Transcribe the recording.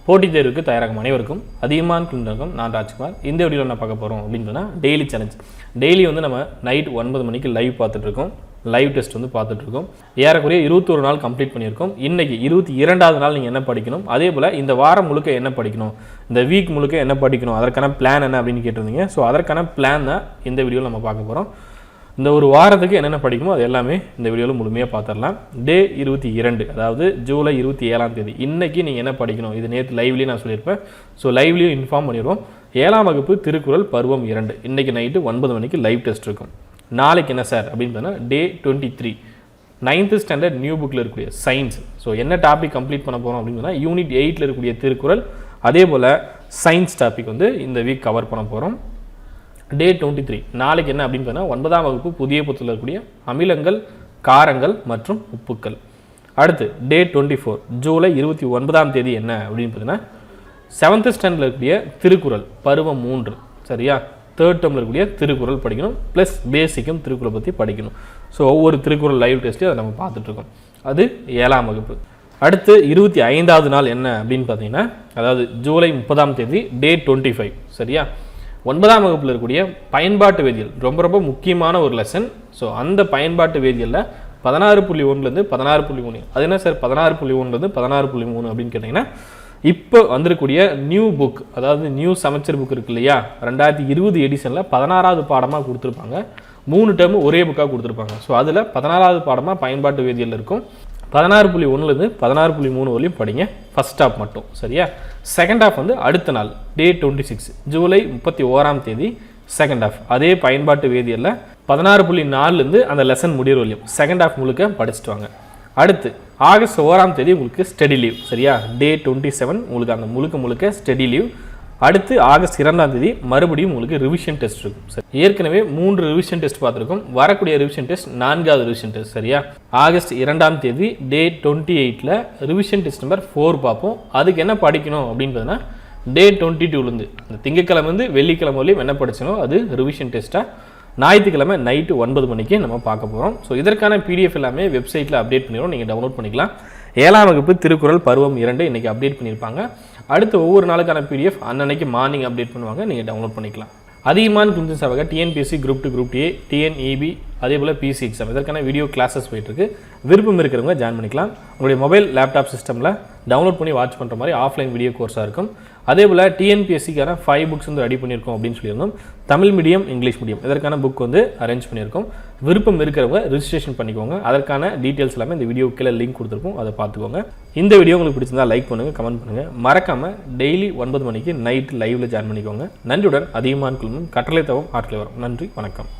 போட்டித் தேர்வுக்கு தயாராகும் அனைவருக்கும் அதிகமான குழுந்தகம் நான் ராஜ்குமார். இந்த வீடியோவில் என்ன பார்க்க போகிறோம் அப்படின்னு சொன்னால் டெய்லி சேலஞ்ச். டெய்லி வந்து நம்ம நைட் 9 மணிக்கு லைவ் பார்த்துட்ருக்கோம். லைவ் டெஸ்ட் வந்து பார்த்துட்ருக்கோம். ஏறக்குறைய 21 நாள் கம்ப்ளீட் பண்ணியிருக்கோம். இன்றைக்கி 22வது நாள் நீங்கள் என்ன படிக்கணும், அதே போல் இந்த வாரம் முழுக்க என்ன படிக்கணும், இந்த வீக் முழுக்க என்ன படிக்கணும், அதற்கான பிளான் என்ன அப்படின்னு கேட்டிருந்தீங்க. ஸோ அதற்கான பிளான் தான் இந்த வீடியோவில் நம்ம பார்க்க போகிறோம். இந்த ஒரு வாரத்துக்கு என்னென்ன படிக்கணுமோ அது எல்லாமே இந்த வீடியோவில் முழுமையாக பார்த்துடலாம். டே 22, அதாவது ஜூலை 27ஆம் தேதி. இன்றைக்கி நீங்கள் என்ன படிக்கணும், இது நேற்று லைவ்லேயும் நான் சொல்லியிருப்பேன். ஸோ லைவ்லேயும் இன்ஃபார்ம் பண்ணிடுவோம். 7ஆம் வகுப்பு திருக்குறள் பருவம் 2 இன்றைக்கி நைட்டு 9 மணிக்கு லைவ் டெஸ்ட் இருக்கும். நாளைக்கு என்ன சார் அப்படின்னு சொன்னால் டே 23 9th ஸ்டாண்டர்ட் நியூ புக்கில் இருக்கக்கூடிய சயின்ஸ். ஸோ என்ன டாபிக் கம்ப்ளீட் பண்ண போகிறோம் அப்படின்னு சொன்னால் யூனிட் 8 இருக்கக்கூடிய திருக்குறள், அதே போல் சயின்ஸ் டாபிக் வந்து இந்த வீக் கவர் பண்ண போகிறோம். டே 23 நாளைக்கு என்ன அப்படின்னு சொன்னால் 9ஆம் வகுப்பு புதிய புத்தகத்தில் இருக்கக்கூடிய அமிலங்கள், காரங்கள் மற்றும் உப்புக்கள். அடுத்து டே 24 ஜூலை 29ஆம் தேதி என்ன அப்படின்னு பார்த்தீங்கன்னா 7th ஸ்டாண்டர்டில் இருக்கக்கூடிய திருக்குறள் பருவம் 3. சரியா, 3rd டேர்மில் இருக்கக்கூடிய திருக்குறள் படிக்கணும். ப்ளஸ் பேசிக்கும் திருக்குறளை பற்றி படிக்கணும். ஸோ ஒவ்வொரு திருக்குறள் லைவ் டெஸ்ட்டையும் அதை நம்ம பார்த்துட்ருக்கோம். அது 7ஆம் வகுப்பு. அடுத்து 25வது நாள் என்ன அப்படின்னு பார்த்தீங்கன்னா, அதாவது ஜூலை 30ஆம் தேதி டே 25. சரியா, 9ஆம் வகுப்பில் இருக்கக்கூடிய பயன்பாட்டு வேதியியல் ரொம்ப ரொம்ப முக்கியமான ஒரு லெசன். ஸோ அந்த பயன்பாட்டு வேதியியலில் 16.1லேருந்து 16.3. அது என்ன சார் 16.1லேருந்து 16.3 அப்படின்னு கேட்டிங்கன்னா, இப்போ வந்திருக்கக்கூடிய நியூ புக், அதாவது நியூ செமஸ்டர் புக் இருக்கு இல்லையா, 2020 எடிஷனில் 16வது பாடமாக கொடுத்துருப்பாங்க. 3 டேர்மு ஒரே புக்காக கொடுத்துருப்பாங்க. ஸோ அதில் 16வது பாடமாக பயன்பாட்டு வேதியியல் இருக்கும். 16.1லேருந்து 16.3 வரையும் படிங்க, ஃபர்ஸ்ட் ஹாஃப் மட்டும். சரியா, செகண்ட் ஹாஃப் வந்து அடுத்த நாள் டே 26 ஜூலை 31ஆம் தேதி செகண்ட் ஹாஃப். அதே பயன்பாட்டு வேதியியல்ல 16.4லேருந்து அந்த லெசன் முடிகிற வரையும் செகண்ட் ஹாஃப் முழுக்க படிச்சுட்டு வாங்க. அடுத்து ஆகஸ்ட் 1ஆம் தேதி உங்களுக்கு ஸ்டடி லீவ். சரியா, டே 27 உங்களுக்கு அந்த முழுக்க ஸ்டடி லீவ். அடுத்து ஆகஸ்ட் 2ஆம் தேதி மறுபடியும் உங்களுக்கு ரிவிஷன் டெஸ்ட் இருக்கும். சரி, ஏற்கனவே 3 ரிவிஷன் டெஸ்ட் பார்த்துருக்கோம். வரக்கூடிய ரிவிஷன் டெஸ்ட் 4வது ரிவிஷன் டெஸ்ட். சரியா, ஆகஸ்ட் 2ஆம் தேதி டே 28ல் ரிவிஷன் டெஸ்ட் நம்பர் 4 பார்ப்போம். அதுக்கு என்ன படிக்கணும் அப்படின்னு பார்த்தீங்கன்னா டே 22லேருந்து அந்த திங்கக்கிழமை வந்து வெள்ளிக்கிழமை வரையும் என்ன படிச்சனோ அது ரிவிஷன் டெஸ்ட்டாக ஞாயிற்றுக்கிழமை நைட்டு 9 மணிக்கு நம்ம பார்க்க போகிறோம். ஸோ இதற்கான பிடிஎஃப் எல்லாமே வெப்சைட்டில் அப்டேட் பண்ணிடுவோம், நீங்கள் டவுன்லோட் பண்ணிக்கலாம். 7ஆம் வகுப்பு திருக்குறள் பருவம் 2 இன்றைக்கி அப்டேட் பண்ணியிருப்பாங்க. அடுத்து ஒவ்வொரு நாளுக்கான பிடிஎஃப் அன்னன்னைக்கு மார்னிங் அப்டேட் பண்ணுவாங்க, நீங்கள் டவுன்லோட் பண்ணிக்கலாம். அதிகமான குழுந்தம் சேவை TNPSC group 2 group A, TNEB, அதே போல் பிசி எக்ஸாம் இதற்கான வீடியோ கிளாஸஸ் போயிட்டுருக்கு. விருப்பம் இருக்கிறவங்க ஜாயின் பண்ணிக்கலாம். உங்களுடைய மொபைல் லேப்டாப் சிஸ்டமில் டவுன்லோட் பண்ணி வாட்ச் பண்ணுற மாதிரி ஆஃப்லைன் வீடியோ கோர்ஸாக இருக்கும். அதே போல் டிஎன்பிஎஸ்சிக்கான 5 புக்ஸ் வந்து ரெடி பண்ணியிருக்கோம் அப்படின்னு சொல்லியிருந்தோம். தமிழ் மீடியம், இங்கிலீஷ் மீடியம் இதற்கான புக் வந்து அரேஞ்ச் பண்ணியிருக்கோம். விருப்பம் இருக்கிறவங்க ரிஜிஸ்ட்ரேஷன் பண்ணிக்கோங்க. அதற்கான டீட்டெயில்ஸ் எல்லாமே இந்த வீடியோ கீழே லிங்க் கொடுத்துருக்கோம், அதை பார்த்துக்கோங்க. இந்த வீடியோ உங்களுக்கு பிடிச்சிருந்தா லைக் பண்ணுங்கள், கமெண்ட் பண்ணுங்கள். மறக்காமல் டெய்லி 9 மணிக்கு நைட் லைவில் ஜாயின் பண்ணிக்கோங்க. நன்றியுடன் அதிகமான குழுமம் கட்டளை தவம் ஆட்களை வரும். நன்றி, வணக்கம்.